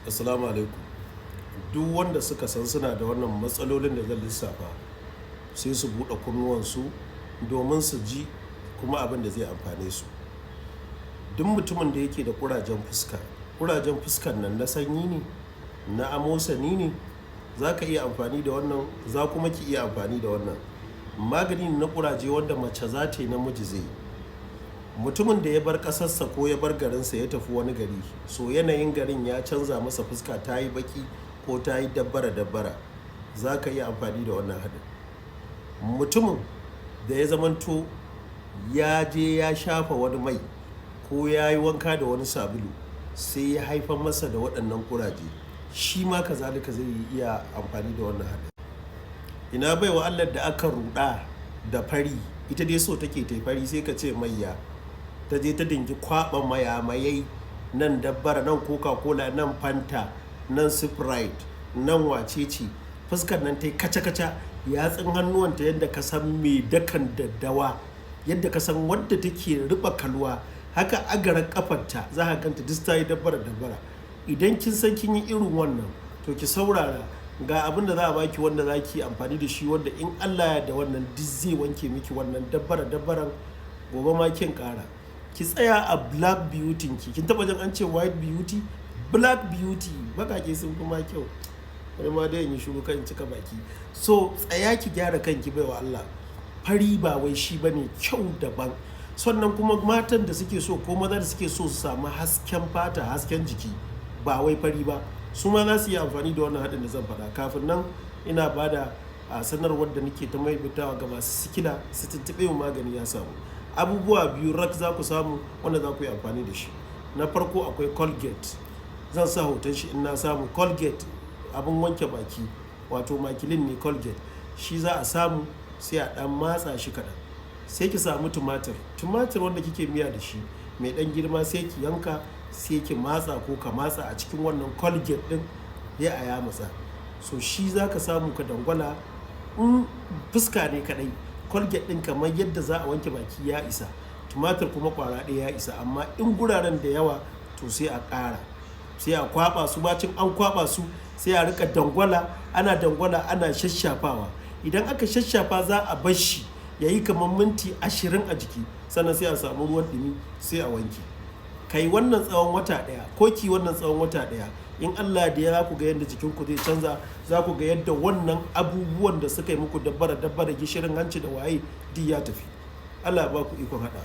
Assalamu alaikum. Duk wanda suka san suna da wannan matsalolin da zan lissafa sai su buɗe kunnuwansu domin su ji kuma abin da zai amfane su. Duk mutumin da yake da ƙurajen fuskan nan na sanyi ne, na amosani ne, za ka iya amfani da wannan, za kuma ki iya amfani da wannan. Magani na ƙuraje wanda mace za ta yi namiji zai yi. Mutumin da ya bar ƙasarsa ko ya bar garinsa ya tafi wani gari, so yanayin garin ya canza masa fuska, ta yi baki ko ta yi dabbara za ka iya amfani da wannan haɗin. Mutumin da ya zamanto ya je ya shafa wani mai ko ya yi wanka da wani sabulu sai ya haifar masa da waɗannan ƙuraje, shi ma kazalika zai iya amfani da wannan haɗin. Ina baiwa Allah da aka ruɗa da fari, ita dai so take ta fari sai ka ce mayya, ta je ta dingi kwaɓa mayai, nan dabbara, nan coca-cola, nan fanta, nan sprite, nan wacece, fuskar nan ta yi kaca-kaca, yatsun hannuwanta yadda ka san mai dakan daddawa, yadda ka san wadda take ruba kalwa, haka agarar kafarta za ka ganta duk ta yi dabbara. Idan kin san kin yi irin wannan, to ki saurara, ga abin da za a baki wanda za ki amfani da shi, wanda in Allah ya da wannan duk zai wanke miki wannan dabbaran, gobe ma kin kara. Ki tsaya a black beauty ki, kin taba jin an ce white beauty? Black beauty bakake sun fi ma kyau. Wani ma dai in yi shiru kan cika baki. So tsaya ki gyara kanki baiwa Allah. Fari ba wai shi bane, kyau daban. Sannan kuma matan da suke so ko maza da suke so su samu hasken fata, hasken jiki, ba wai fari ba, su ma za su yi amfani da wannan haɗin da zan faɗa. Kafin nan ina bada a sanarwar da nake ta maimaitawa ga masu sikila su tuntuɓe mu, magani ya samu. Abubuwa biyu rak za ku samu wanda za ku yi amfani da shi. Na farko akwai Colgate, zan sa hoton shi in na samu. Colgate abin wanke baki, wato makilin ne Colgate, shi za a samu sai a ɗan matsa shi kaɗan. Sai ki samu tumatir wanda kike miya da shi mai ɗan girma, sai ki yanka, sai ki matsa ko ka matsa a cikin wannan Colgate ɗin ya a ya matsa. So shi za ka samu ka dangwala. In fuska ne kaɗai, Colgate ɗin kamar yadda za a wanke baki ya isa, tumatir kuma ƙwara ɗaya ya isa, amma in guraren da yawa to sai a ƙara, sai a kwaɓa su. Bacin an kwaɓa su sai a rika dangwala ana shashafawa. Idan aka shashafa za a bar shi ya yi kamar minti 20 a jiki, sannan sai a samu ruwan ɗumi sai a wanke. Kai wannan tsawon wata ɗaya ko ki wannan tsawon wata ɗaya, in Allah da ya za ku ga yadda jikinku zai canza, za ku ga yadda wannan abubuwan da suka yi muku dabbara gishirin hanci da waye duk ya tafi. Allah ya ba ku ikon haɗa.